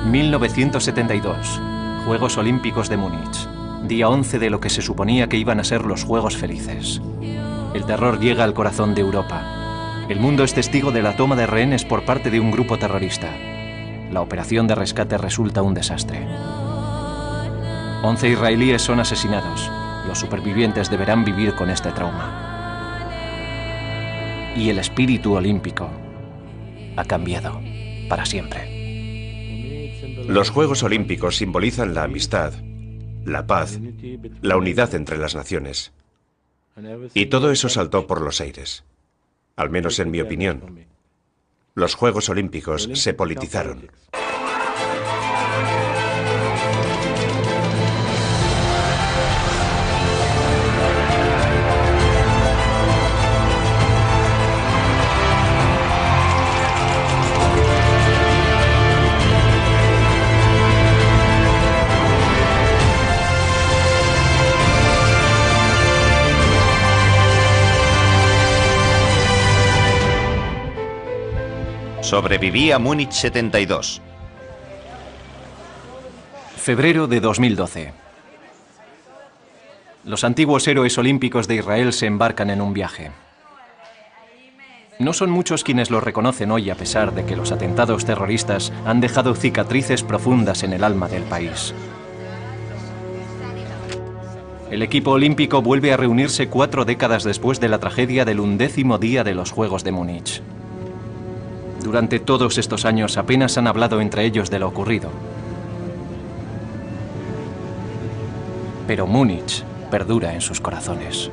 1972, Juegos Olímpicos de Múnich, día 11 de lo que se suponía que iban a ser los Juegos Felices. El terror llega al corazón de Europa. El mundo es testigo de la toma de rehenes por parte de un grupo terrorista. La operación de rescate resulta un desastre. 11 israelíes son asesinados. Los supervivientes deberán vivir con este trauma. Y el espíritu olímpico ha cambiado para siempre. Los Juegos Olímpicos simbolizan la amistad, la paz, la unidad entre las naciones. Y todo eso saltó por los aires. Al menos en mi opinión. Los Juegos Olímpicos se politizaron. Sobreviví a Múnich 72. Febrero de 2012. Los antiguos héroes olímpicos de Israel se embarcan en un viaje. No son muchos quienes lo reconocen hoy, a pesar de que los atentados terroristas han dejado cicatrices profundas en el alma del país. El equipo olímpico vuelve a reunirse 4 décadas después de la tragedia del 11º día de los Juegos de Múnich. Durante todos estos años apenas han hablado entre ellos de lo ocurrido. Pero Múnich perdura en sus corazones.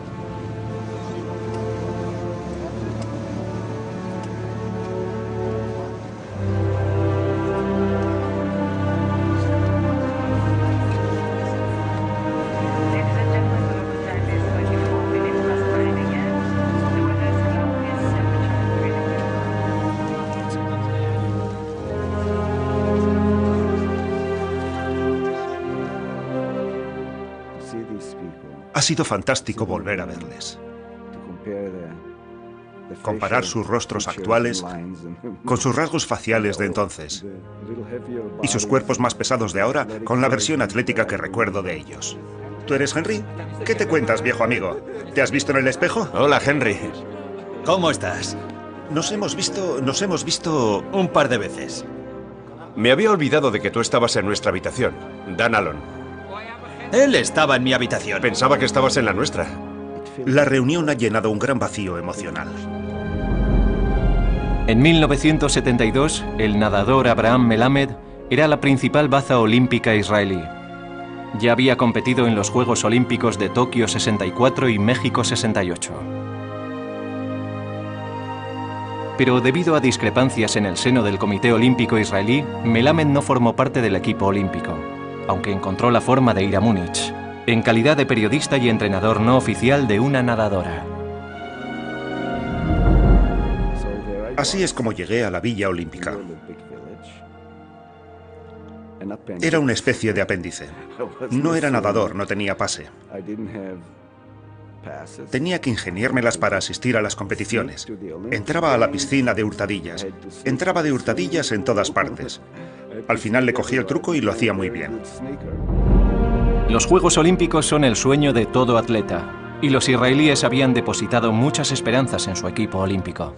Ha sido fantástico volver a verles. Comparar sus rostros actuales con sus rasgos faciales de entonces y sus cuerpos más pesados de ahora con la versión atlética que recuerdo de ellos. ¿Tú eres Henry? ¿Qué te cuentas, viejo amigo? ¿Te has visto en el espejo? Hola, Henry. ¿Cómo estás? Nos hemos visto un par de veces. Me había olvidado de que tú estabas en nuestra habitación, Dan Allen. Él estaba en mi habitación. Pensaba que estabas en la nuestra. La reunión ha llenado un gran vacío emocional. En 1972, el nadador Abraham Melamed era la principal baza olímpica israelí. Ya había competido en los Juegos Olímpicos de Tokio 64 y México 68. Pero debido a discrepancias en el seno del Comité Olímpico Israelí, Melamed no formó parte del equipo olímpico, aunque encontró la forma de ir a Múnich, en calidad de periodista y entrenador no oficial de una nadadora. Así es como llegué a la Villa Olímpica. Era una especie de apéndice. No era nadador, no tenía pase. Tenía que ingeniármelas para asistir a las competiciones. Entraba a la piscina de hurtadillas. Entraba de hurtadillas en todas partes. Al final le cogí el truco y lo hacía muy bien. Los Juegos Olímpicos son el sueño de todo atleta, y los israelíes habían depositado muchas esperanzas en su equipo olímpico.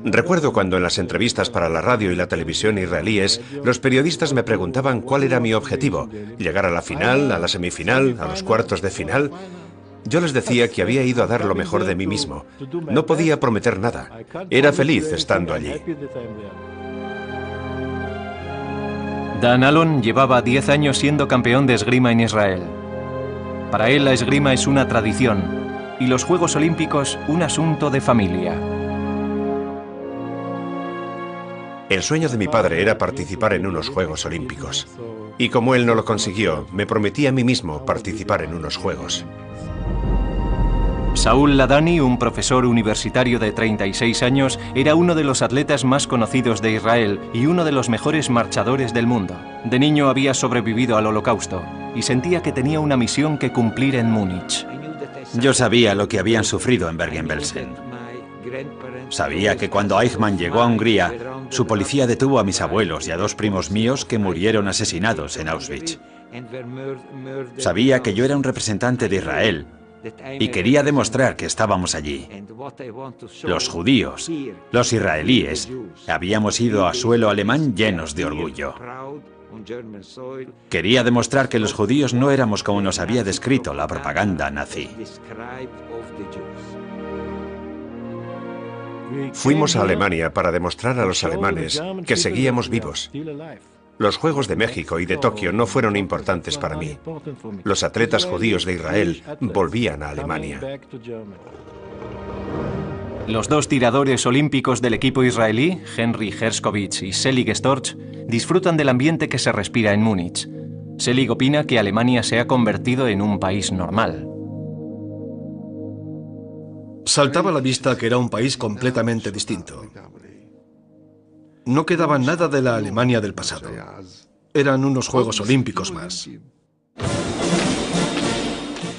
Recuerdo cuando en las entrevistas para la radio y la televisión israelíes, los periodistas me preguntaban cuál era mi objetivo, llegar a la final, a la semifinal, a los cuartos de final. Yo les decía que había ido a dar lo mejor de mí mismo. No podía prometer nada. Era feliz estando allí. Dan Allen llevaba 10 años siendo campeón de esgrima en Israel. Para él la esgrima es una tradición y los Juegos Olímpicos un asunto de familia. El sueño de mi padre era participar en unos Juegos Olímpicos. Y como él no lo consiguió, me prometí a mí mismo participar en unos Juegos. Saúl Ladani, un profesor universitario de 36 años, era uno de los atletas más conocidos de Israel y uno de los mejores marchadores del mundo. De niño había sobrevivido al Holocausto y sentía que tenía una misión que cumplir en Múnich. Yo sabía lo que habían sufrido en Bergen-Belsen. Sabía que cuando Eichmann llegó a Hungría, su policía detuvo a mis abuelos y a 2 primos míos que murieron asesinados en Auschwitz. Sabía que yo era un representante de Israel y quería demostrar que estábamos allí. Los judíos, los israelíes, habíamos ido a suelo alemán llenos de orgullo. Quería demostrar que los judíos no éramos como nos había descrito la propaganda nazi. Fuimos a Alemania para demostrar a los alemanes que seguíamos vivos. Los Juegos de México y de Tokio no fueron importantes para mí. Los atletas judíos de Israel volvían a Alemania. Los 2 tiradores olímpicos del equipo israelí, Henry Herskovits y Selig Storch, disfrutan del ambiente que se respira en Múnich. Selig opina que Alemania se ha convertido en un país normal. Saltaba a la vista que era un país completamente distinto. No quedaba nada de la Alemania del pasado. Eran unos Juegos Olímpicos más.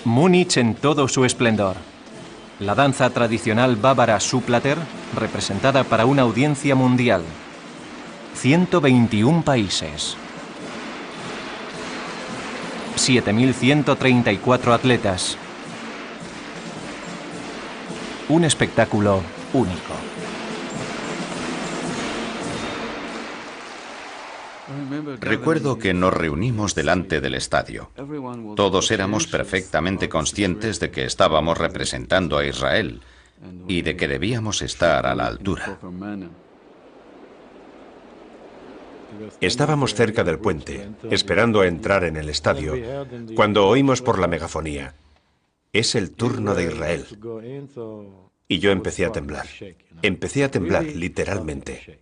Múnich en todo su esplendor. La danza tradicional bávara Supplater, representada para una audiencia mundial. 121 países. 7.134 atletas. Un espectáculo único. Recuerdo que nos reunimos delante del estadio. Todos éramos perfectamente conscientes de que estábamos representando a Israel y de que debíamos estar a la altura. Estábamos cerca del puente, esperando a entrar en el estadio, cuando oímos por la megafonía: es el turno de Israel. Y yo empecé a temblar. Empecé a temblar, literalmente.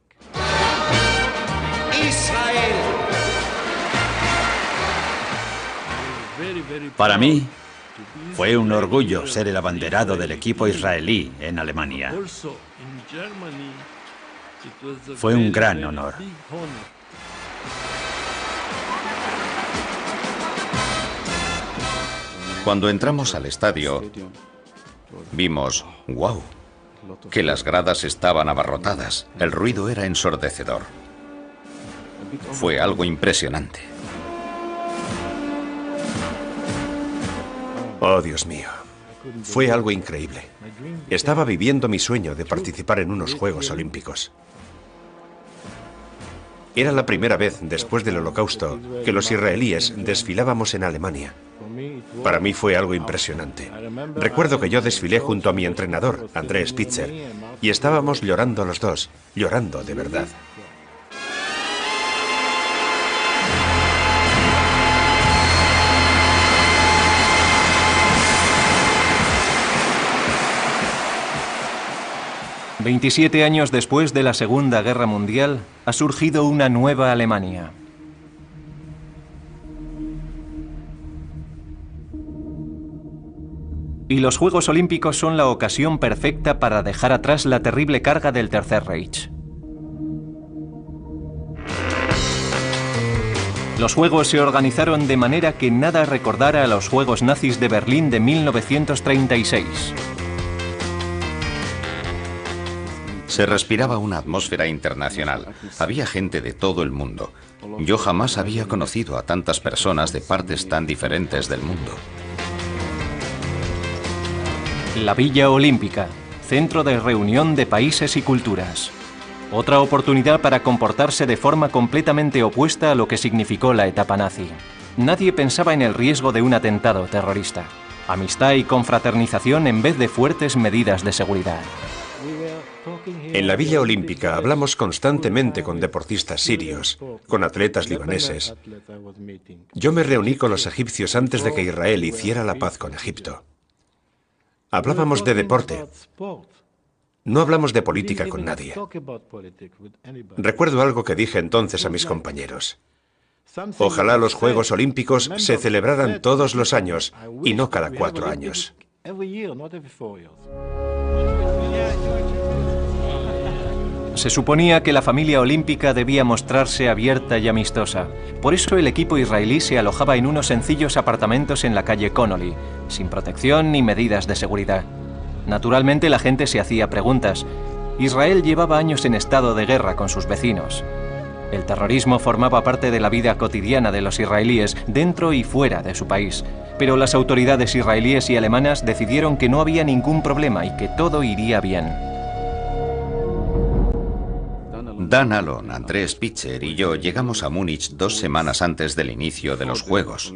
Para mí, fue un orgullo ser el abanderado del equipo israelí en Alemania. Fue un gran honor. Cuando entramos al estadio, vimos, ¡wow!, que las gradas estaban abarrotadas. El ruido era ensordecedor. Fue algo impresionante. Oh, Dios mío. Fue algo increíble. Estaba viviendo mi sueño de participar en unos Juegos Olímpicos. Era la primera vez después del Holocausto que los israelíes desfilábamos en Alemania. Para mí fue algo impresionante. Recuerdo que yo desfilé junto a mi entrenador, André Spitzer, y estábamos llorando los dos, llorando de verdad. «27 años después de la Segunda Guerra Mundial, ha surgido una nueva Alemania. Y los Juegos Olímpicos son la ocasión perfecta para dejar atrás la terrible carga del Tercer Reich. Los Juegos se organizaron de manera que nada recordara a los Juegos nazis de Berlín de 1936. Se respiraba una atmósfera internacional. Había gente de todo el mundo. Yo jamás había conocido a tantas personas de partes tan diferentes del mundo. La Villa Olímpica, centro de reunión de países y culturas. Otra oportunidad para comportarse de forma completamente opuesta a lo que significó la etapa nazi. Nadie pensaba en el riesgo de un atentado terrorista. Amistad y confraternización en vez de fuertes medidas de seguridad. En la Villa Olímpica hablamos constantemente con deportistas sirios, con atletas libaneses. Yo me reuní con los egipcios antes de que Israel hiciera la paz con Egipto. Hablábamos de deporte. No hablamos de política con nadie. Recuerdo algo que dije entonces a mis compañeros. Ojalá los Juegos Olímpicos se celebraran todos los años y no cada 4 años. Se suponía que la familia olímpica debía mostrarse abierta y amistosa. Por eso el equipo israelí se alojaba en unos sencillos apartamentos en la calle Connolly, sin protección ni medidas de seguridad. Naturalmente la gente se hacía preguntas. Israel llevaba años en estado de guerra con sus vecinos. El terrorismo formaba parte de la vida cotidiana de los israelíes dentro y fuera de su país. Pero las autoridades israelíes y alemanas decidieron que no había ningún problema y que todo iría bien. Dan Alon, André Spitzer y yo llegamos a Múnich 2 semanas antes del inicio de los Juegos.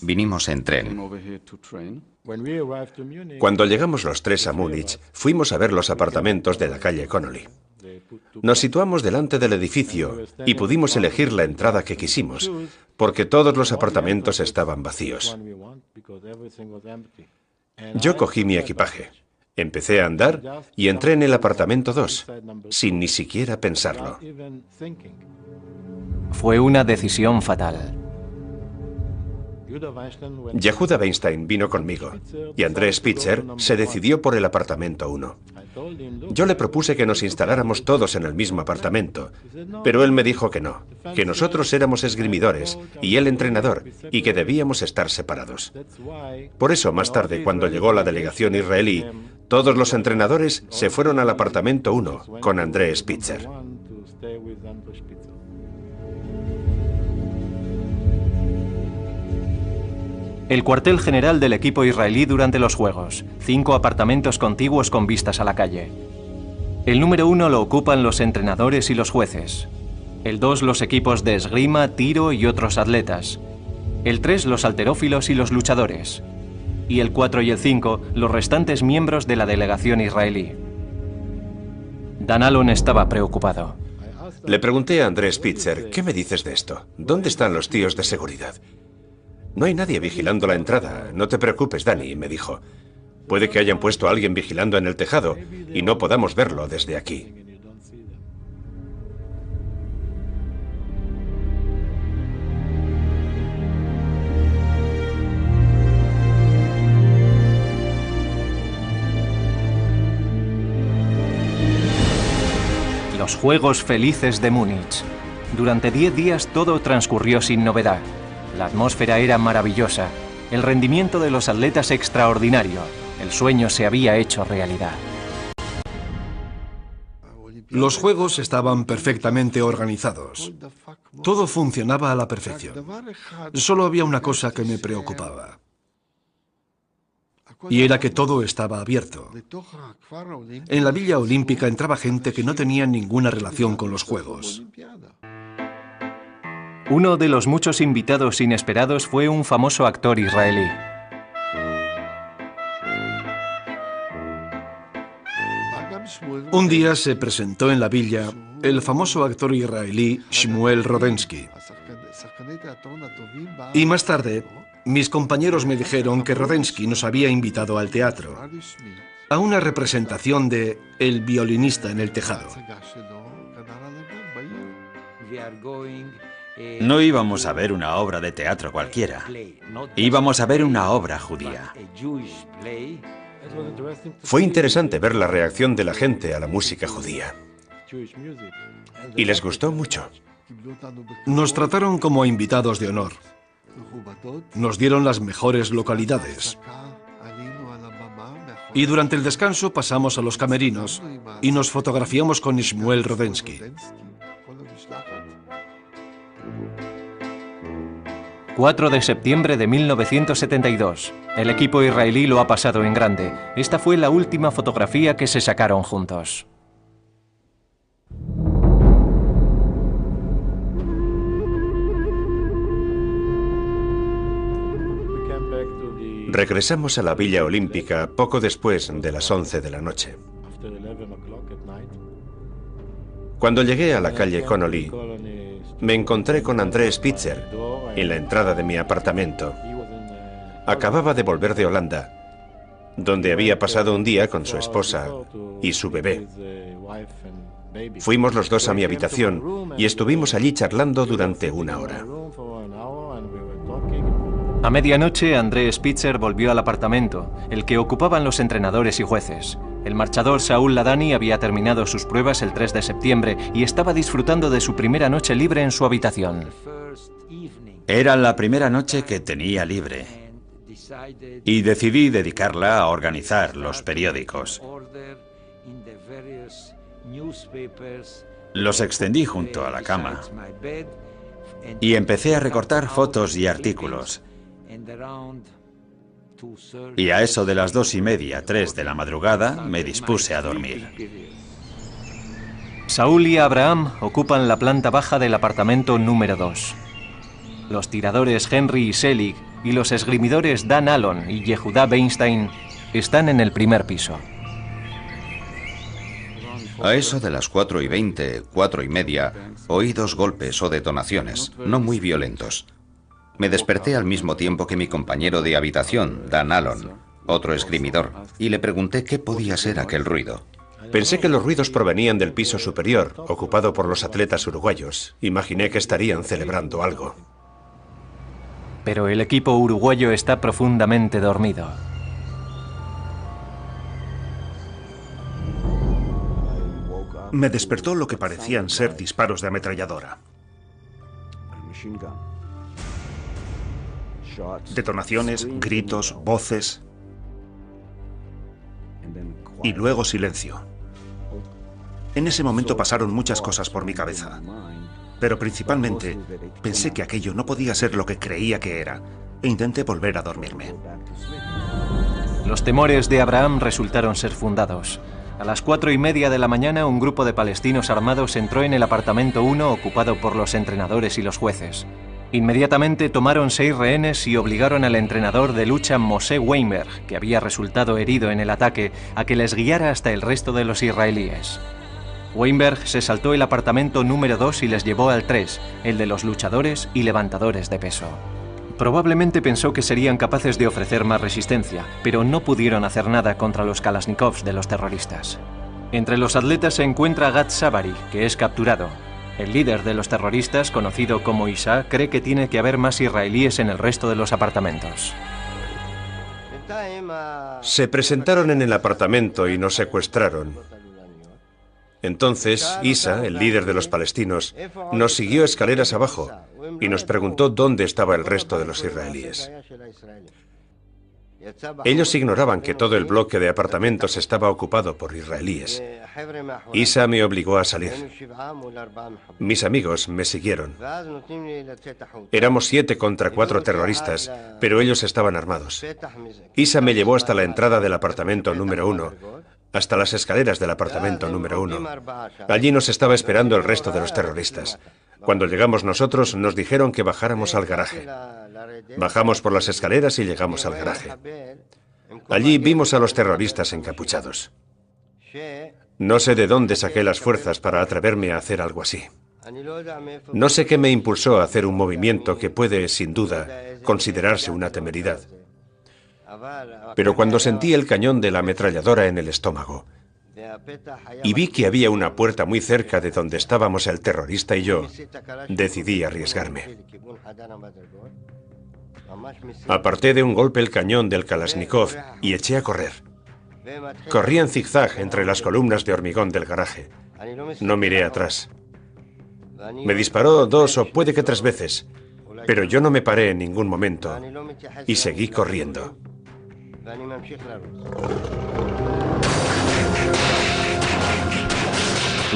Vinimos en tren. Cuando llegamos los tres a Múnich, fuimos a ver los apartamentos de la calle Connolly. Nos situamos delante del edificio y pudimos elegir la entrada que quisimos, porque todos los apartamentos estaban vacíos. Yo cogí mi equipaje, empecé a andar y entré en el apartamento 2, sin ni siquiera pensarlo. Fue una decisión fatal. Yehuda Weinstein vino conmigo y André Spitzer se decidió por el apartamento 1. Yo le propuse que nos instaláramos todos en el mismo apartamento, pero él me dijo que no, que nosotros éramos esgrimidores y él entrenador y que debíamos estar separados. Por eso, más tarde, cuando llegó la delegación israelí, todos los entrenadores se fueron al apartamento 1 con André Spitzer. El cuartel general del equipo israelí durante los Juegos. 5 apartamentos contiguos con vistas a la calle. El número 1 lo ocupan los entrenadores y los jueces. El 2 los equipos de esgrima, tiro y otros atletas. El 3 los halterófilos y los luchadores. Y el 4 y el 5 los restantes miembros de la delegación israelí. Dan Alon estaba preocupado. Le pregunté a André Spitzer, ¿qué me dices de esto? ¿Dónde están los tíos de seguridad? No hay nadie vigilando la entrada. No te preocupes, Dani, me dijo. Puede que hayan puesto a alguien vigilando en el tejado y no podamos verlo desde aquí. Los Juegos Felices de Múnich. Durante 10 días todo transcurrió sin novedad. La atmósfera era maravillosa, el rendimiento de los atletas extraordinario. El sueño se había hecho realidad. Los juegos estaban perfectamente organizados. Todo funcionaba a la perfección. Solo había una cosa que me preocupaba. Y era que todo estaba abierto. En la Villa Olímpica entraba gente que no tenía ninguna relación con los Juegos. Uno de los muchos invitados inesperados fue un famoso actor israelí. Un día se presentó en la villa el famoso actor israelí Shmuel Rodensky. Y más tarde, mis compañeros me dijeron que Rodensky nos había invitado al teatro, a una representación de El violinista en el tejado. No íbamos a ver una obra de teatro cualquiera. Íbamos a ver una obra judía. Fue interesante ver la reacción de la gente a la música judía. Y les gustó mucho. Nos trataron como invitados de honor. Nos dieron las mejores localidades. Y durante el descanso pasamos a los camerinos y nos fotografiamos con Shmuel Rodensky. 4 de septiembre de 1972. El equipo israelí lo ha pasado en grande. Esta fue la última fotografía que se sacaron juntos. Regresamos a la Villa Olímpica poco después de las 11 de la noche. Cuando llegué a la calle Connolly, me encontré con André Spitzer en la entrada de mi apartamento. Acababa de volver de Holanda, donde había pasado un día con su esposa y su bebé. Fuimos los dos a mi habitación y estuvimos allí charlando durante 1 hora. A medianoche, André Spitzer volvió al apartamento, el que ocupaban los entrenadores y jueces. El marchador Saúl Ladani había terminado sus pruebas el 3 de septiembre y estaba disfrutando de su primera noche libre en su habitación. Era la primera noche que tenía libre. y decidí dedicarla a organizar los periódicos. Los extendí junto a la cama y empecé a recortar fotos y artículos. Y a eso de las 2:30, 3 de la madrugada, me dispuse a dormir. Saúl y Abraham ocupan la planta baja del apartamento número 2. Los tiradores Henry y Selig y los esgrimidores Dan Allon y Yehuda Weinstein están en el primer piso. A eso de las 4:20, 4:30, oí 2 golpes o detonaciones, no muy violentos. Me desperté al mismo tiempo que mi compañero de habitación, Dan Allon, otro esgrimidor, y le pregunté qué podía ser aquel ruido. Pensé que los ruidos provenían del piso superior, ocupado por los atletas uruguayos. Imaginé que estarían celebrando algo. Pero el equipo uruguayo está profundamente dormido. Me despertó lo que parecían ser disparos de ametralladora. Detonaciones, gritos, voces. Y luego silencio. En ese momento pasaron muchas cosas por mi cabeza. Pero principalmente pensé que aquello no podía ser lo que creía que era. E intenté volver a dormirme. Los temores de Abraham resultaron ser fundados. A las 4:30 de la mañana, un grupo de palestinos armados entró en el apartamento 1 ocupado por los entrenadores y los jueces. Inmediatamente tomaron 6 rehenes y obligaron al entrenador de lucha Moshe Weinberg, que había resultado herido en el ataque, a que les guiara hasta el resto de los israelíes. Weinberg se saltó el apartamento número 2 y les llevó al 3, el de los luchadores y levantadores de peso. Probablemente pensó que serían capaces de ofrecer más resistencia, pero no pudieron hacer nada contra los Kalashnikovs de los terroristas. Entre los atletas se encuentra Gad Sabari, que es capturado. El líder de los terroristas, conocido como Isa, cree que tiene que haber más israelíes en el resto de los apartamentos. Se presentaron en el apartamento y nos secuestraron. Entonces, Isa, el líder de los palestinos, nos siguió escaleras abajo y nos preguntó dónde estaba el resto de los israelíes. Ellos ignoraban que todo el bloque de apartamentos estaba ocupado por israelíes. Isa me obligó a salir. Mis amigos me siguieron. Éramos 7 contra 4 terroristas, pero ellos estaban armados. Isa me llevó hasta la entrada del apartamento número 1, hasta las escaleras del apartamento número 1. Allí nos estaba esperando el resto de los terroristas. Cuando llegamos nosotros, nos dijeron que bajáramos al garaje. Bajamos por las escaleras y llegamos al garaje. Allí vimos a los terroristas encapuchados. No sé de dónde saqué las fuerzas para atreverme a hacer algo así. No sé qué me impulsó a hacer un movimiento que puede, sin duda, considerarse una temeridad. Pero cuando sentí el cañón de la ametralladora en el estómago y vi que había una puerta muy cerca de donde estábamos el terrorista y yo, decidí arriesgarme. Aparté de un golpe el cañón del Kalashnikov y eché a correr. Corrí en zigzag entre las columnas de hormigón del garaje. No miré atrás. Me disparó 2 o puede que 3 veces, pero yo no me paré en ningún momento y seguí corriendo.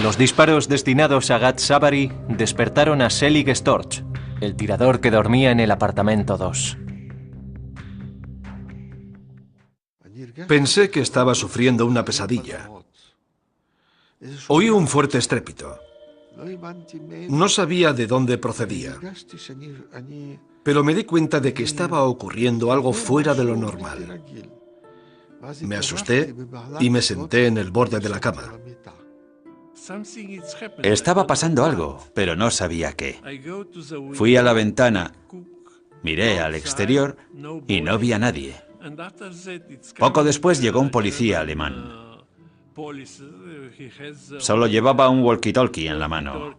Los disparos destinados a Gad Sabari despertaron a Selig Storch, el tirador que dormía en el apartamento 2. Pensé que estaba sufriendo una pesadilla. Oí un fuerte estrépito. No sabía de dónde procedía, pero me di cuenta de que estaba ocurriendo algo fuera de lo normal. Me asusté y me senté en el borde de la cama. Estaba pasando algo, pero no sabía qué. Fui a la ventana, miré al exterior y no vi a nadie. Poco después llegó un policía alemán. Solo llevaba un walkie-talkie en la mano.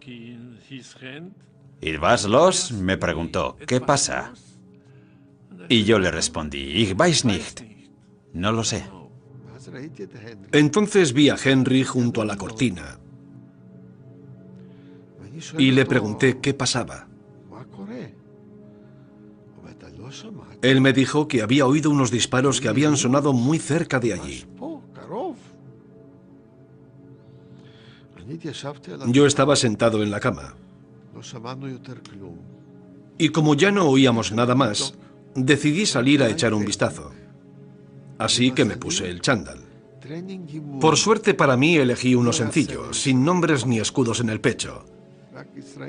¿Y vas los? Me preguntó. ¿Qué pasa? Y yo le respondí, Ich weiß nicht. No lo sé. Entonces vi a Henry junto a la cortina y le pregunté qué pasaba. Él me dijo que había oído unos disparos que habían sonado muy cerca de allí. Yo estaba sentado en la cama. Y como ya no oíamos nada más, decidí salir a echar un vistazo. Así que me puse el chándal. Por suerte para mí elegí uno sencillo, sin nombres ni escudos en el pecho.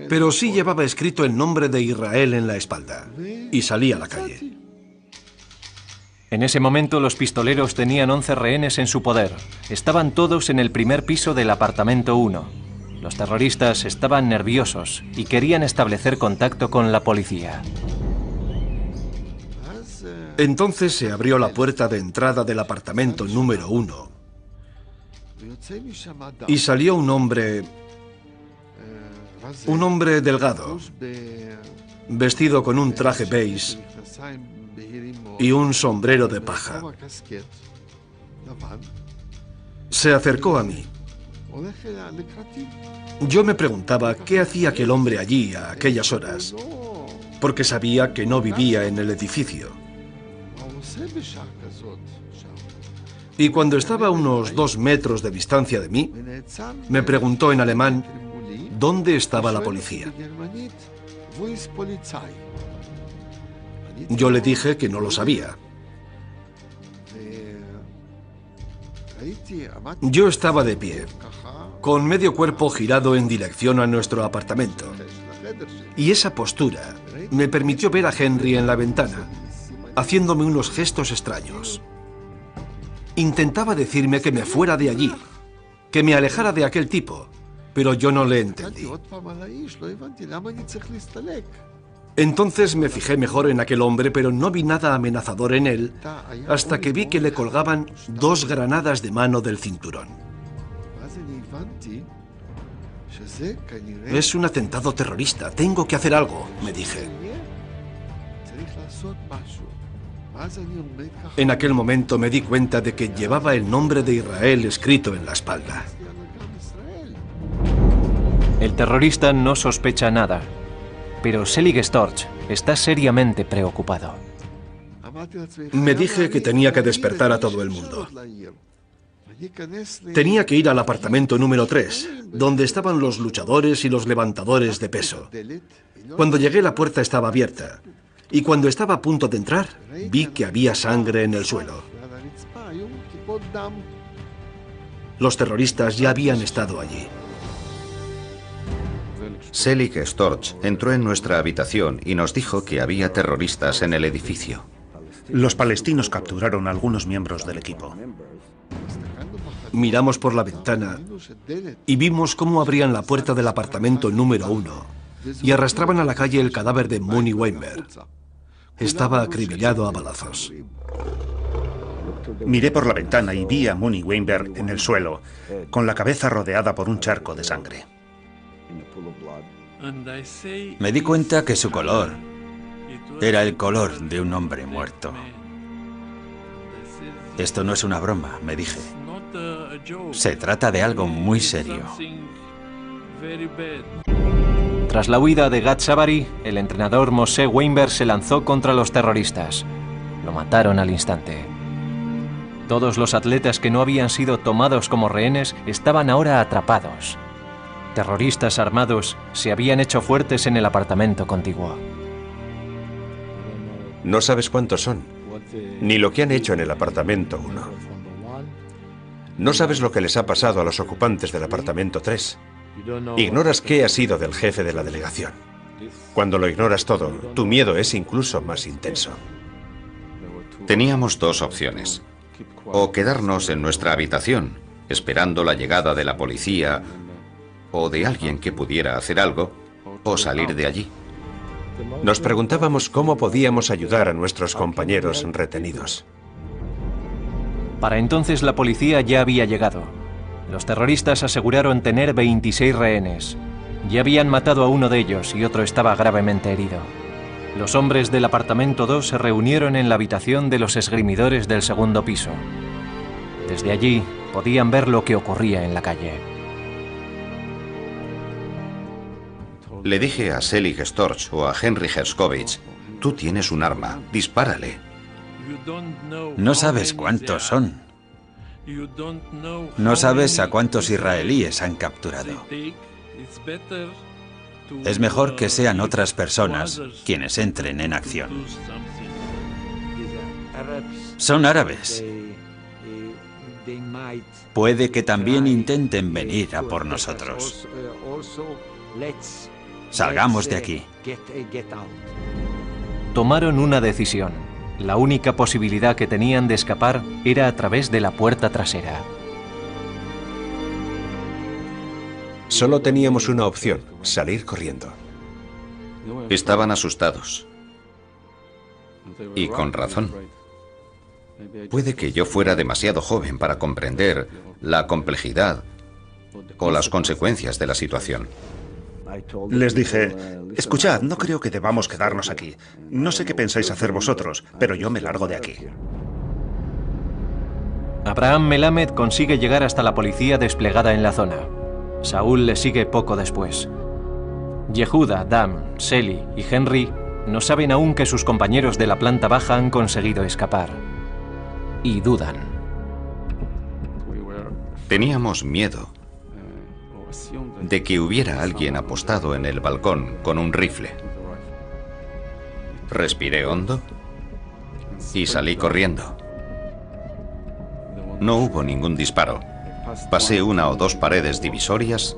Pero sí llevaba escrito el nombre de Israel en la espalda. Y salí a la calle. En ese momento los pistoleros tenían 11 rehenes en su poder. Estaban todos en el primer piso del apartamento 1. Los terroristas estaban nerviosos y querían establecer contacto con la policía. Entonces se abrió la puerta de entrada del apartamento número 1. Y salió un hombre delgado, vestido con un traje beige y un sombrero de paja. Se acercó a mí. Yo me preguntaba qué hacía aquel hombre allí a aquellas horas, porque sabía que no vivía en el edificio. Y cuando estaba a unos 2 metros de distancia de mí, me preguntó en alemán dónde estaba la policía. Yo le dije que no lo sabía. Yo estaba de pie, con medio cuerpo girado en dirección a nuestro apartamento. Y esa postura me permitió ver a Henry en la ventana, haciéndome unos gestos extraños. Intentaba decirme que me fuera de allí, que me alejara de aquel tipo, pero yo no le entendí. Entonces me fijé mejor en aquel hombre, pero no vi nada amenazador en él, hasta que vi que le colgaban 2 granadas de mano del cinturón. Es un atentado terrorista, tengo que hacer algo, me dije. En aquel momento me di cuenta de que llevaba el nombre de Israel escrito en la espalda. El terrorista no sospecha nada, pero Selig Storch está seriamente preocupado. Me dije que tenía que despertar a todo el mundo. Tenía que ir al apartamento número 3, donde estaban los luchadores y los levantadores de peso. Cuando llegué, la puerta estaba abierta. Y cuando estaba a punto de entrar, vi que había sangre en el suelo. Los terroristas ya habían estado allí. Selig Storch entró en nuestra habitación y nos dijo que había terroristas en el edificio. Los palestinos capturaron a algunos miembros del equipo. Miramos por la ventana y vimos cómo abrían la puerta del apartamento número 1 y arrastraban a la calle el cadáver de Muni Weinberg. Estaba acribillado a balazos. Miré por la ventana y vi a Muni Weinberg en el suelo, con la cabeza rodeada por un charco de sangre. Me di cuenta que su color era el color de un hombre muerto. Esto no es una broma, me dije. Se trata de algo muy serio. Tras la huida de Gad Sabari, el entrenador Moshe Weinberg se lanzó contra los terroristas. Lo mataron al instante. Todos los atletas que no habían sido tomados como rehenes estaban ahora atrapados. Terroristas armados se habían hecho fuertes en el apartamento contiguo. No sabes cuántos son, ni lo que han hecho en el apartamento 1. No sabes lo que les ha pasado a los ocupantes del apartamento 3. Ignoras qué ha sido del jefe de la delegación. Cuando lo ignoras todo, tu miedo es incluso más intenso. Teníamos 2 opciones. O quedarnos en nuestra habitación, esperando la llegada de la policía o de alguien que pudiera hacer algo, o salir de allí. Nos preguntábamos cómo podíamos ayudar a nuestros compañeros retenidos. Para entonces la policía ya había llegado. Los terroristas aseguraron tener 26 rehenes. Ya habían matado a uno de ellos y otro estaba gravemente herido. Los hombres del apartamento 2 se reunieron en la habitación de los esgrimidores del segundo piso. Desde allí podían ver lo que ocurría en la calle. Le dije a Selig Storch o a Henry Herskovich Tú tienes un arma, dispárale. No sabes cuántos son. No sabes a cuántos israelíes han capturado. Es mejor que sean otras personas quienes entren en acción. Son árabes. Puede que también intenten venir a por nosotros. Salgamos de aquí. Tomaron una decisión. La única posibilidad que tenían de escapar era a través de la puerta trasera. Solo teníamos una opción, salir corriendo. Estaban asustados. Y con razón. Puede que yo fuera demasiado joven para comprender la complejidad o las consecuencias de la situación. Les dije, escuchad, no creo que debamos quedarnos aquí. No sé qué pensáis hacer vosotros, pero yo me largo de aquí. Abraham Melamed consigue llegar hasta la policía desplegada en la zona. Saúl le sigue poco después. Yehuda, Dam, Seli y Henry no saben aún que sus compañeros de la planta baja han conseguido escapar. Y dudan. Teníamos miedo de que hubiera alguien apostado en el balcón con un rifle. Respiré hondo y salí corriendo. No hubo ningún disparo. Pasé una o dos paredes divisorias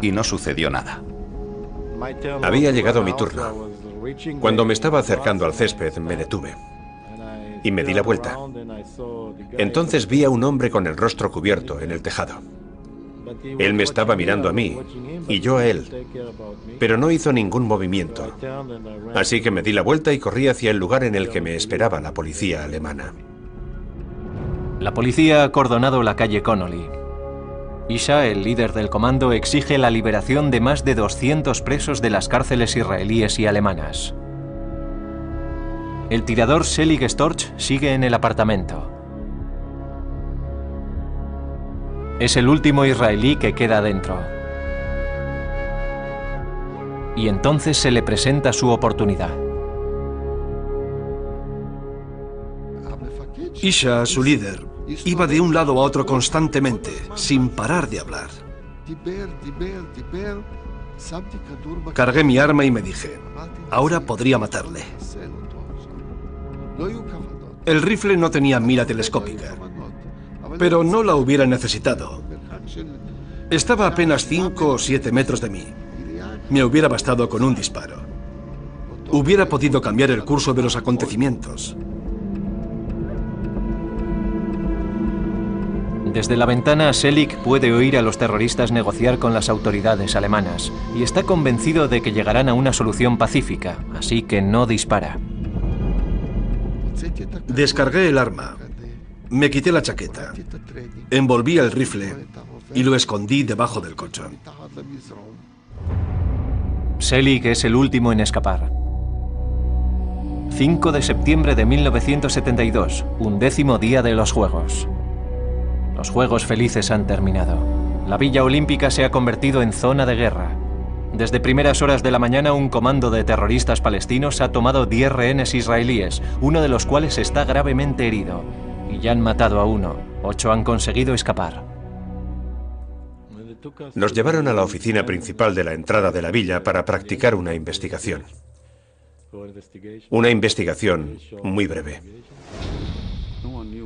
y no sucedió nada. Había llegado mi turno. Cuando me estaba acercando al césped, me detuve y me di la vuelta. Entonces vi a un hombre con el rostro cubierto en el tejado. Él me estaba mirando a mí y yo a él, pero no hizo ningún movimiento. Así que me di la vuelta y corrí hacia el lugar en el que me esperaba la policía alemana. La policía ha acordonado la calle Connolly. Isha, el líder del comando, exige la liberación de más de 200 presos de las cárceles israelíes y alemanas. El tirador Selig Storch sigue en el apartamento. Es el último israelí que queda dentro. Y entonces se le presenta su oportunidad. Isha, su líder, iba de un lado a otro constantemente, sin parar de hablar. Cargué mi arma y me dije, ahora podría matarle. El rifle no tenía mira telescópica, pero no la hubiera necesitado. Estaba a apenas 5 o 7 metros de mí. Me hubiera bastado con un disparo. Hubiera podido cambiar el curso de los acontecimientos. Desde la ventana, Selig puede oír a los terroristas negociar con las autoridades alemanas y está convencido de que llegarán a una solución pacífica, así que no dispara. Descargué el arma, me quité la chaqueta, envolví el rifle y lo escondí debajo del colchón. Selig es el último en escapar. 5 de septiembre de 1972, 11º día de los Juegos. Los Juegos Felices han terminado. La Villa Olímpica se ha convertido en zona de guerra. Desde primeras horas de la mañana, un comando de terroristas palestinos ha tomado 10 rehenes israelíes, uno de los cuales está gravemente herido. Y ya han matado a uno. 8 han conseguido escapar. Nos llevaron a la oficina principal de la entrada de la villa para practicar una investigación. Una investigación muy breve.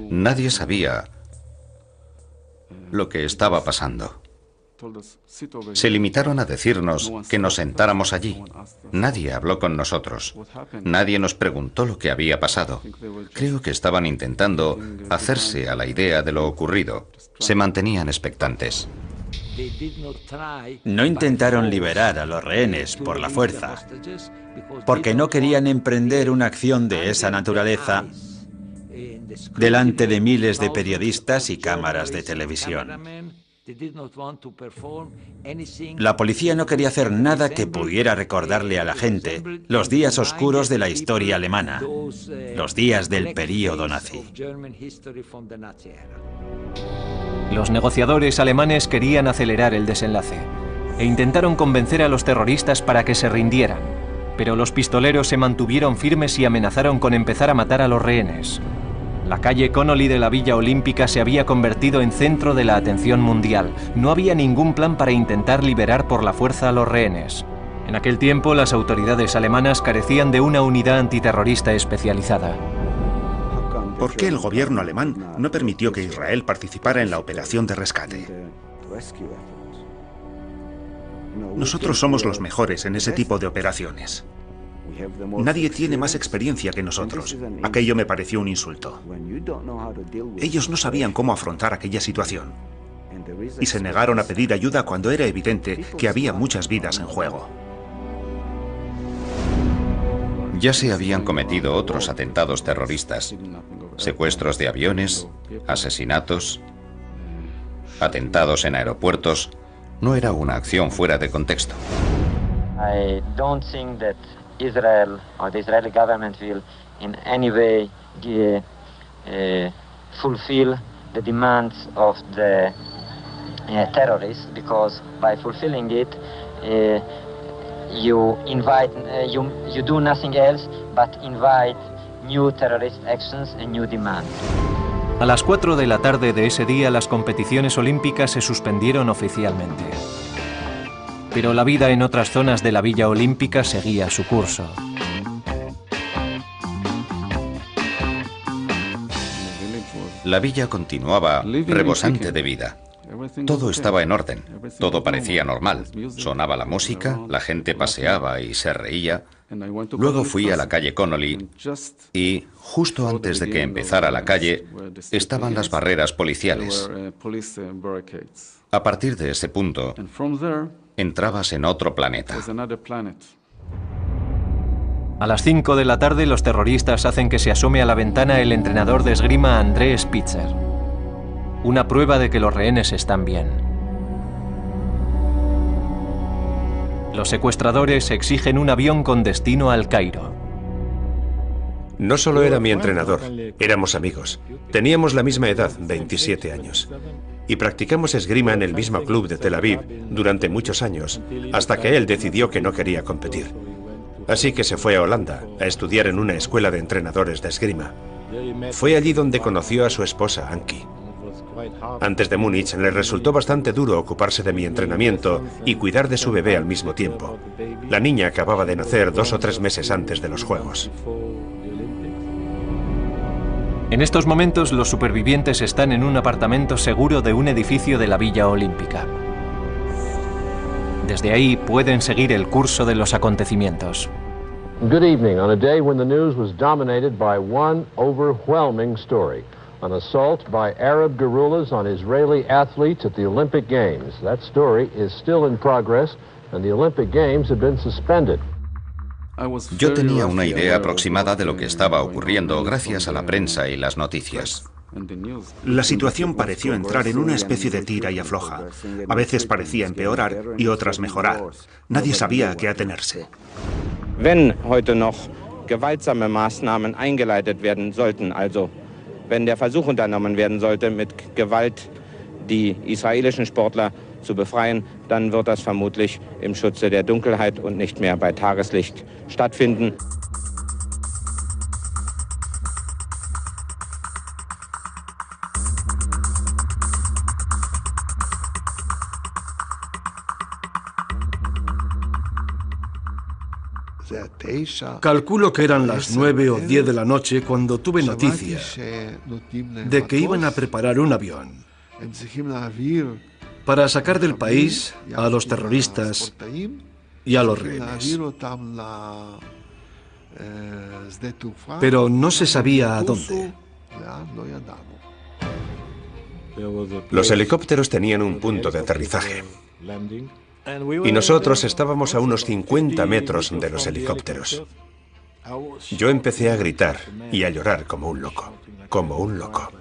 Nadie sabía lo que estaba pasando. Se limitaron a decirnos que nos sentáramos allí. Nadie habló con nosotros. Nadie nos preguntó lo que había pasado. Creo que estaban intentando hacerse a la idea de lo ocurrido. Se mantenían expectantes. No intentaron liberar a los rehenes por la fuerza, porque no querían emprender una acción de esa naturaleza delante de miles de periodistas y cámaras de televisión. La policía no quería hacer nada que pudiera recordarle a la gente los días oscuros de la historia alemana, los días del período nazi. Los negociadores alemanes querían acelerar el desenlace e intentaron convencer a los terroristas para que se rindieran. Pero los pistoleros se mantuvieron firmes y amenazaron con empezar a matar a los rehenes. La calle Connolly de la Villa Olímpica se había convertido en centro de la atención mundial. No había ningún plan para intentar liberar por la fuerza a los rehenes. En aquel tiempo, las autoridades alemanas carecían de una unidad antiterrorista especializada. ¿Por qué el gobierno alemán no permitió que Israel participara en la operación de rescate? Nosotros somos los mejores en ese tipo de operaciones. Nadie tiene más experiencia que nosotros. Aquello me pareció un insulto. Ellos no sabían cómo afrontar aquella situación y se negaron a pedir ayuda cuando era evidente que había muchas vidas en juego. Ya se habían cometido otros atentados terroristas, secuestros de aviones, asesinatos, atentados en aeropuertos. No era una acción fuera de contexto. I don't think that Israel or the Israeli government will in any way fulfill the demands of the terrorists, because by fulfilling it you do nothing else but invite new terrorist actions and new demands. A las 4 de la tarde de ese día, las competiciones olímpicas se suspendieron oficialmente. Pero la vida en otras zonas de la Villa Olímpica seguía su curso. La villa continuaba rebosante de vida. Todo estaba en orden, todo parecía normal. Sonaba la música, la gente paseaba y se reía. Luego fui a la calle Connolly y, justo antes de que empezara la calle, estaban las barreras policiales. A partir de ese punto, entrabas en otro planeta. A las 5 de la tarde, los terroristas hacen que se asome a la ventana el entrenador de esgrima André Spitzer. Una prueba de que los rehenes están bien. Los secuestradores exigen un avión con destino al Cairo. No solo era mi entrenador, éramos amigos. Teníamos la misma edad, 27 años. Y practicamos esgrima en el mismo club de Tel Aviv durante muchos años, hasta que él decidió que no quería competir. Así que se fue a Holanda a estudiar en una escuela de entrenadores de esgrima. Fue allí donde conoció a su esposa, Anki. Antes de Múnich le resultó bastante duro ocuparse de mi entrenamiento y cuidar de su bebé al mismo tiempo. La niña acababa de nacer 2 o 3 meses antes de los Juegos. En estos momentos, los supervivientes están en un apartamento seguro de un edificio de la Villa Olímpica. Desde ahí pueden seguir el curso de los acontecimientos. Good evening. On a day when the news was dominated by one overwhelming story. An assault by Arab guerrillas on Israeli athletes at the Olympic Games. That story is still in progress and the Olympic Games have been suspended. Yo tenía una idea aproximada de lo que estaba ocurriendo gracias a la prensa y las noticias. La situación pareció entrar en una especie de tira y afloja. A veces parecía empeorar y otras mejorar. Nadie sabía a qué atenerse. Wenn heute noch gewaltsame Maßnahmen eingeleitet werden sollten, also wenn der Versuch unternommen werden sollte, mit Gewalt die israelischen Sportler zu befreien, dann wird das vermutlich im Schutze der Dunkelheit und nicht mehr bei Tageslicht stattfinden. Calculo que eran las 9 o 10 de la noche cuando tuve noticia de que iban a preparar un avión para sacar del país a los terroristas y a los rehenes. Pero no se sabía a dónde. Los helicópteros tenían un punto de aterrizaje. Y nosotros estábamos a unos 50 metros de los helicópteros. Yo empecé a gritar y a llorar como un loco, como un loco.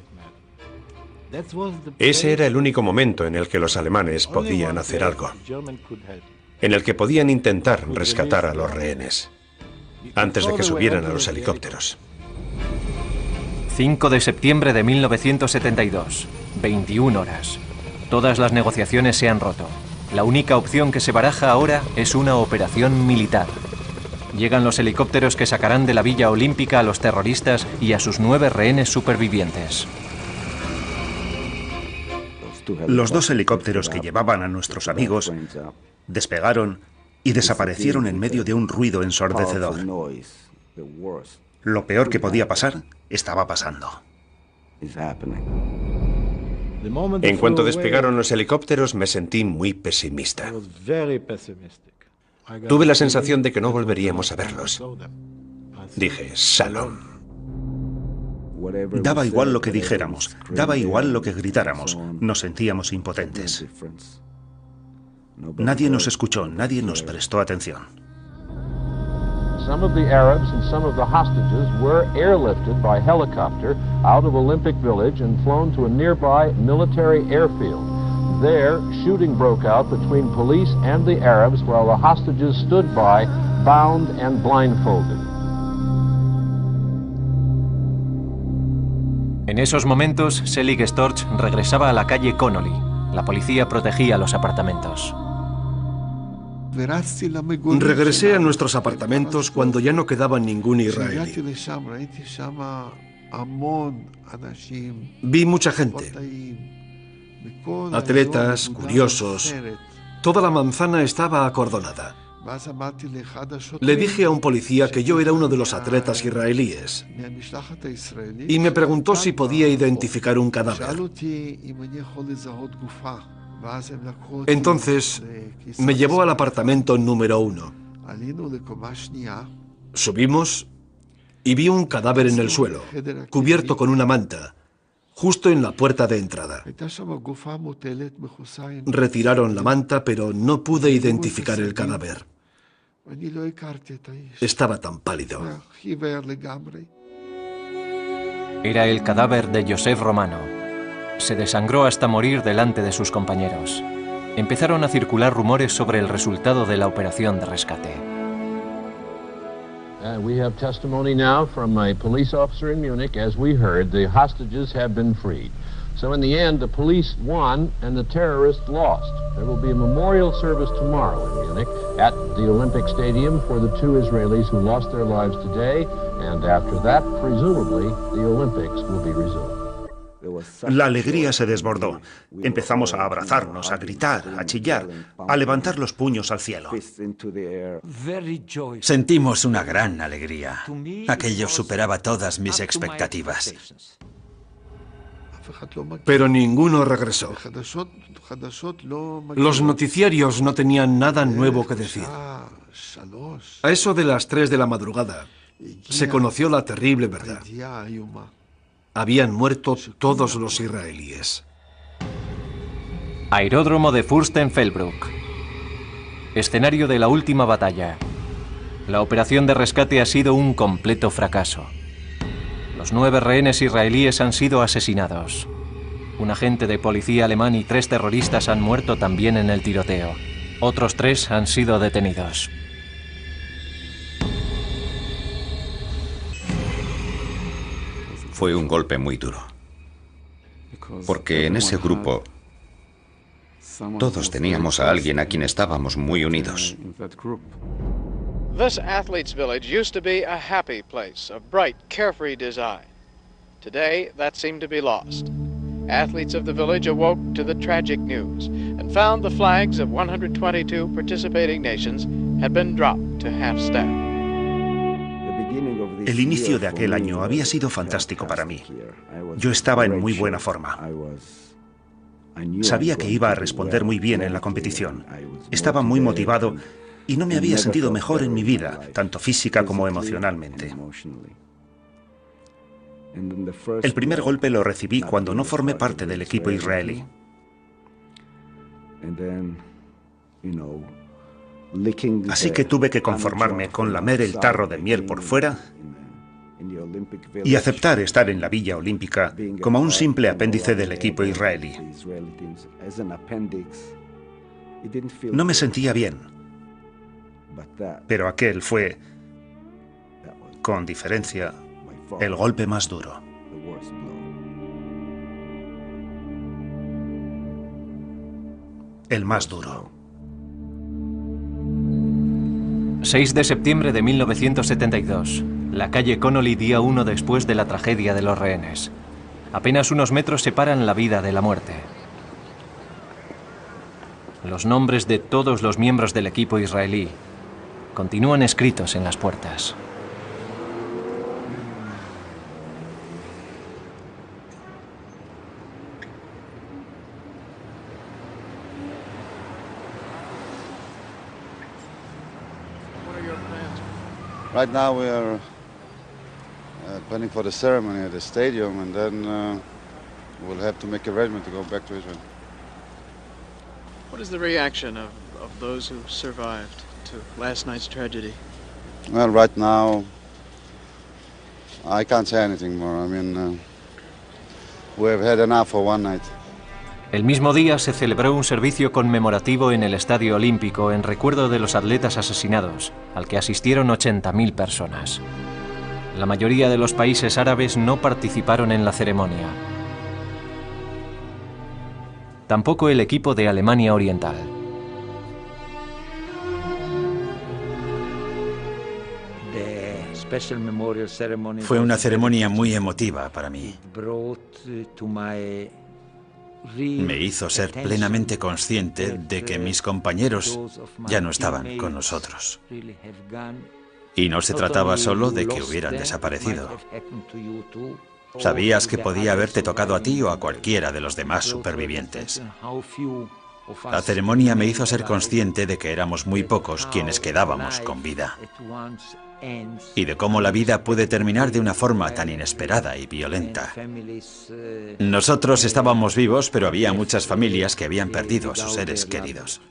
Ese era el único momento en el que los alemanes podían hacer algo, en el que podían intentar rescatar a los rehenes, antes de que subieran a los helicópteros. 5 de septiembre de 1972, 21 horas. Todas las negociaciones se han roto. La única opción que se baraja ahora es una operación militar. Llegan los helicópteros que sacarán de la Villa Olímpica a los terroristas y a sus 9 rehenes supervivientes. Los 2 helicópteros que llevaban a nuestros amigos despegaron y desaparecieron en medio de un ruido ensordecedor. Lo peor que podía pasar estaba pasando. En cuanto despegaron los helicópteros, me sentí muy pesimista. Tuve la sensación de que no volveríamos a verlos. Dije, Shalom. Daba igual lo que dijéramos, daba igual lo que gritáramos, nos sentíamos impotentes. Nadie nos escuchó, nadie nos prestó atención. Some of the Arabs and some of the hostages were airlifted by helicopter out of Olympic Village and flown to a nearby military airfield. There, shooting broke out between police and the Arabs while the hostages stood by, bound and blindfolded. En esos momentos, Selig Storch regresaba a la calle Connolly. La policía protegía los apartamentos. Regresé a nuestros apartamentos cuando ya no quedaba ningún israelí. Vi mucha gente, atletas, curiosos. Toda la manzana estaba acordonada. Le dije a un policía que yo era uno de los atletas israelíes y me preguntó si podía identificar un cadáver. Entonces me llevó al apartamento número 1. Subimos y vi un cadáver en el suelo, cubierto con una manta, justo en la puerta de entrada. Retiraron la manta, pero no pude identificar el cadáver. Estaba tan pálido. Era el cadáver de Joseph Romano. Se desangró hasta morir delante de sus compañeros. Empezaron a circular rumores sobre el resultado de la operación de rescate. We have testimony now from a police officer in Munich. As we heard, the hostages have been freed. So in the end, the police won and the terrorists lost. There will be a memorial service tomorrow in Munich at the Olympic Stadium for the 2 Israelis who lost their lives today. And after that, presumably, the Olympics will be resumed. La alegría se desbordó. Empezamos a abrazarnos, a gritar, a chillar, a levantar los puños al cielo. Sentimos una gran alegría. Aquello superaba todas mis expectativas. Pero ninguno regresó. Los noticiarios no tenían nada nuevo que decir. A eso de las 3 de la madrugada se conoció la terrible verdad. Habían muerto todos los israelíes. Aeródromo de Fürstenfeldbruck. Escenario de la última batalla. La operación de rescate ha sido un completo fracaso. Los 9 rehenes israelíes han sido asesinados. Un agente de policía alemán y 3 terroristas han muerto también en el tiroteo. Otros 3 han sido detenidos. Fue un golpe muy duro, porque en ese grupo todos teníamos a alguien a quien estábamos muy unidos. This athletes' village used to be a happy place, of bright, carefree design. Today, that seemed to be lost. Athletes of the village awoke to the tragic news and found the flags of 122 participating nations had been dropped to half-staff. El inicio de aquel año había sido fantástico para mí. Yo estaba en muy buena forma. Sabía que iba a responder muy bien en la competición. Estaba muy motivado y no me había sentido mejor en mi vida, tanto física como emocionalmente. El primer golpe lo recibí cuando no formé parte del equipo israelí. Así que tuve que conformarme con lamer el tarro de miel por fuera y aceptar estar en la Villa Olímpica como un simple apéndice del equipo israelí. No me sentía bien, pero aquel fue, con diferencia, el golpe más duro. El más duro. 6 de septiembre de 1972. La calle Connolly, día 1 después de la tragedia de los rehenes. Apenas unos metros separan la vida de la muerte. Los nombres de todos los miembros del equipo israelí continúan escritos en las puertas. Right now we are planning for the ceremony at the stadium, and then we'll have to make arrangement to go back to Israel. What is the reaction of those who survived to last night's tragedy? Well, right now I can't say anything more. I mean, we have had enough for one night. El mismo día se celebró un servicio conmemorativo en el Estadio Olímpico en recuerdo de los atletas asesinados, al que asistieron 80.000 personas. La mayoría de los países árabes no participaron en la ceremonia. Tampoco el equipo de Alemania Oriental. Fue una ceremonia muy emotiva para mí. Me hizo ser plenamente consciente de que mis compañeros ya no estaban con nosotros. Y no se trataba solo de que hubieran desaparecido. Sabías que podía haberte tocado a ti o a cualquiera de los demás supervivientes. La ceremonia me hizo ser consciente de que éramos muy pocos quienes quedábamos con vida. Y de cómo la vida puede terminar de una forma tan inesperada y violenta. Nosotros estábamos vivos, pero había muchas familias que habían perdido a sus seres queridos.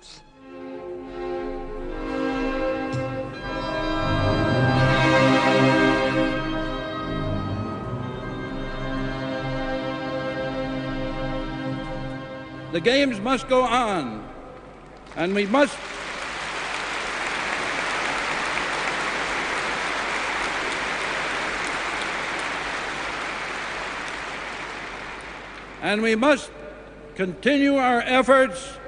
The games must go on, and we must continue our efforts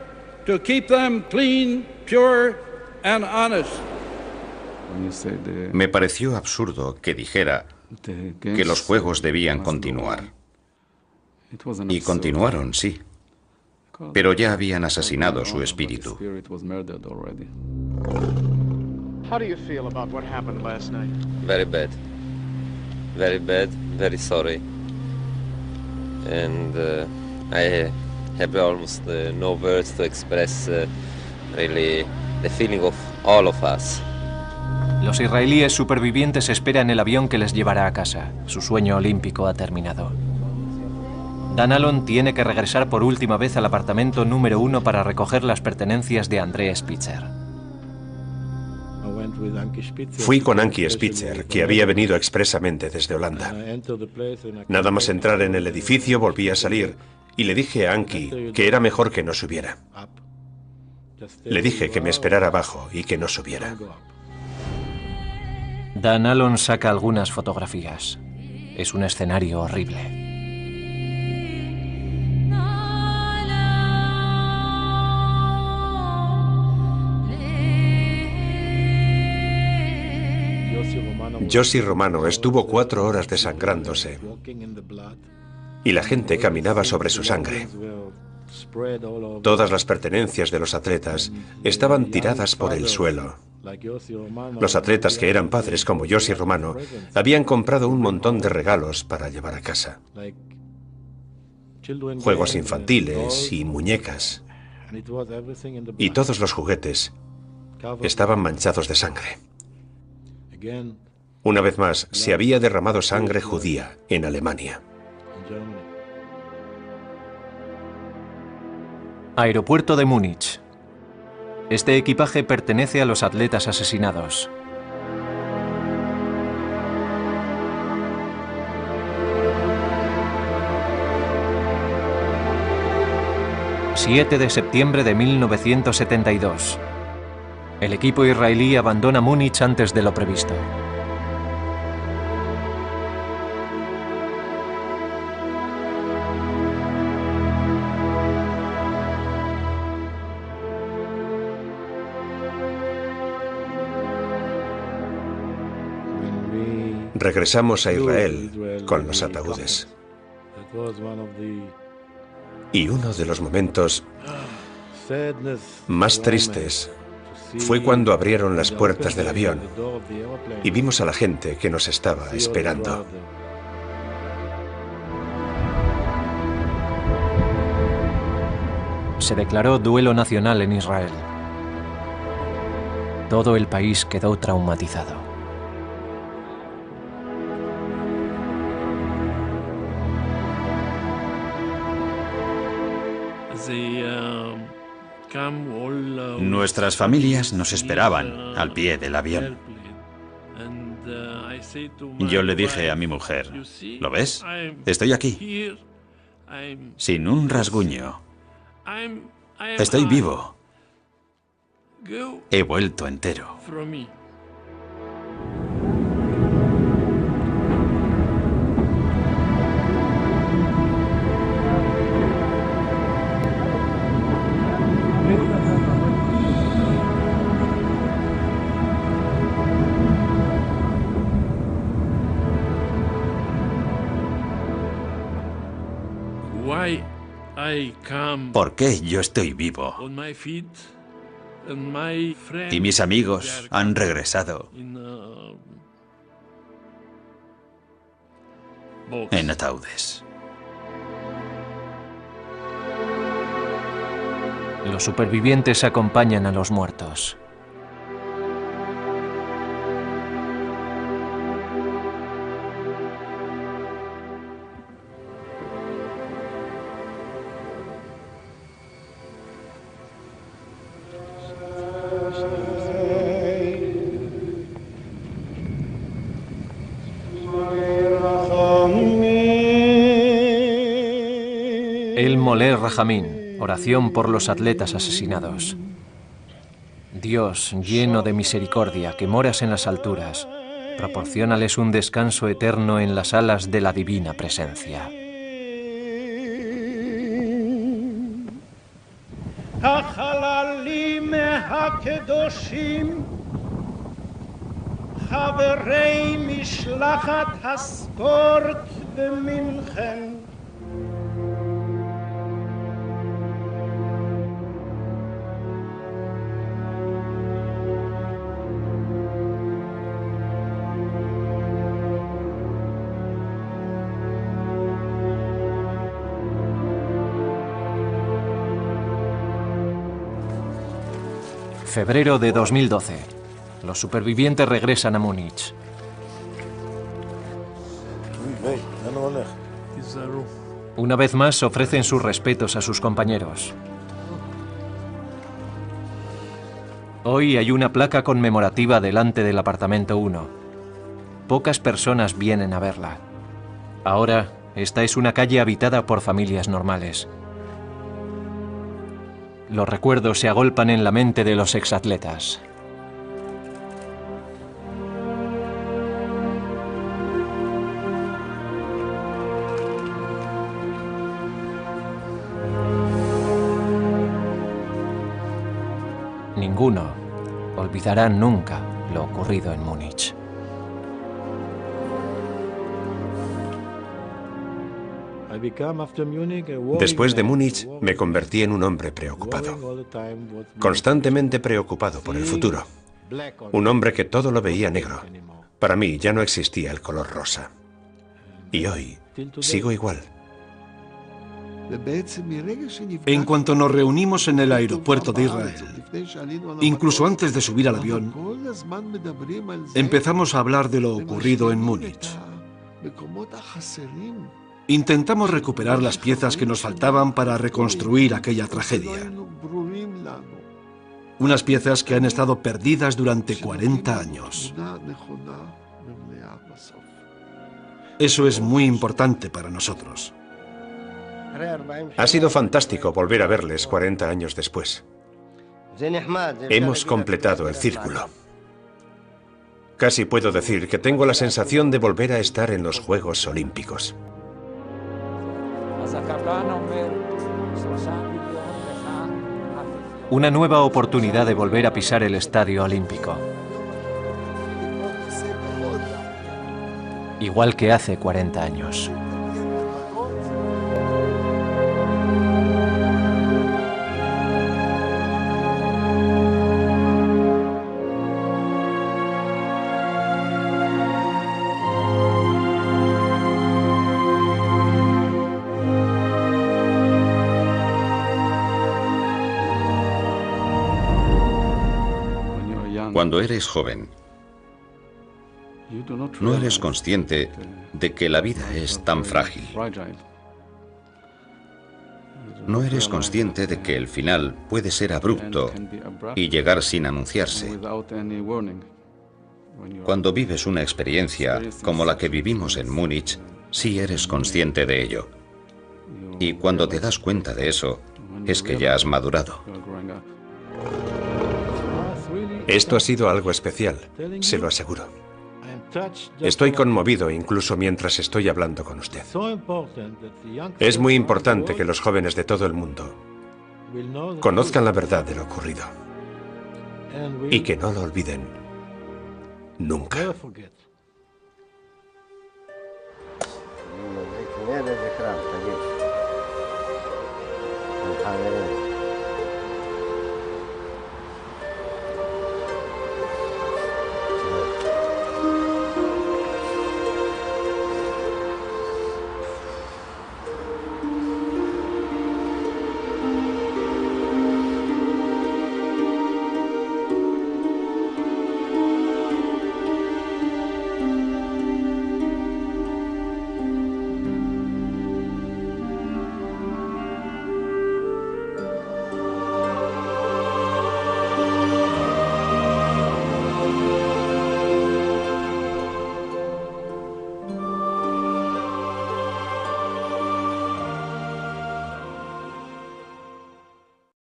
to keep them clean, pure and honest. Me pareció absurdo que dijera que los juegos debían continuar. Y continuaron, sí. Pero ya habían asesinado su espíritu. How do you feel about what happened last night? Very bad. Very bad, very sorry. And I have almost no words to express really the feeling of all of us. Los israelíes supervivientes esperan el avión que les llevará a casa. Su sueño olímpico ha terminado. Dan Allon tiene que regresar por última vez al apartamento número 1 para recoger las pertenencias de André Spitzer. Fui con Ankie Spitzer, que había venido expresamente desde Holanda. Nada más entrar en el edificio volví a salir y le dije a Ankie que era mejor que no subiera. Le dije que me esperara abajo y que no subiera. Dan Allon saca algunas fotografías. Es un escenario horrible. Yossi Romano estuvo 4 horas desangrándose y la gente caminaba sobre su sangre. Todas las pertenencias de los atletas estaban tiradas por el suelo. Los atletas que eran padres como Yossi Romano habían comprado un montón de regalos para llevar a casa. Juegos infantiles y muñecas. Y todos los juguetes estaban manchados de sangre. Una vez más, se había derramado sangre judía en Alemania. Aeropuerto de Múnich. Este equipaje pertenece a los atletas asesinados. ...7 de septiembre de 1972. El equipo israelí abandona Múnich antes de lo previsto. Regresamos a Israel con los ataúdes. Y uno de los momentos más tristes fue cuando abrieron las puertas del avión y vimos a la gente que nos estaba esperando. Se declaró duelo nacional en Israel. Todo el país quedó traumatizado. Nuestras familias nos esperaban al pie del avión. Yo le dije a mi mujer, ¿lo ves? Estoy aquí, sin un rasguño. Estoy vivo. He vuelto entero. ¿Por qué yo estoy vivo? Y mis amigos han regresado en ataúdes. Los supervivientes acompañan a los muertos. El Moleh Rajamín, oración por los atletas asesinados. Dios, lleno de misericordia, que moras en las alturas, proporciónales un descanso eterno en las alas de la divina presencia. Febrero de 2012. Los supervivientes regresan a Múnich. Una vez más ofrecen sus respetos a sus compañeros. Hoy hay una placa conmemorativa delante del apartamento 1. Pocas personas vienen a verla. Ahora, esta es una calle habitada por familias normales. Los recuerdos se agolpan en la mente de los exatletas. Ninguno olvidará nunca lo ocurrido en Múnich. Después de Múnich, me convertí en un hombre preocupado, constantemente preocupado por el futuro. Un hombre que todo lo veía negro. Para mí ya no existía el color rosa. Y hoy sigo igual. En cuanto nos reunimos en el aeropuerto de Israel, incluso antes de subir al avión, empezamos a hablar de lo ocurrido en Múnich. Intentamos recuperar las piezas que nos faltaban para reconstruir aquella tragedia. Unas piezas que han estado perdidas durante 40 años. Eso es muy importante para nosotros. Ha sido fantástico volver a verles 40 años después. Hemos completado el círculo. Casi puedo decir que tengo la sensación de volver a estar en los Juegos Olímpicos. Una nueva oportunidad de volver a pisar el estadio olímpico. igual que hace 40 años. Cuando eres joven, no eres consciente de que la vida es tan frágil. No eres consciente de que el final puede ser abrupto y llegar sin anunciarse. Cuando vives una experiencia como la que vivimos en Múnich, sí eres consciente de ello. Y cuando te das cuenta de eso, es que ya has madurado. Esto ha sido algo especial, se lo aseguro. Estoy conmovido incluso mientras estoy hablando con usted. Es muy importante que los jóvenes de todo el mundo conozcan la verdad de lo ocurrido y que no lo olviden nunca. Thank you.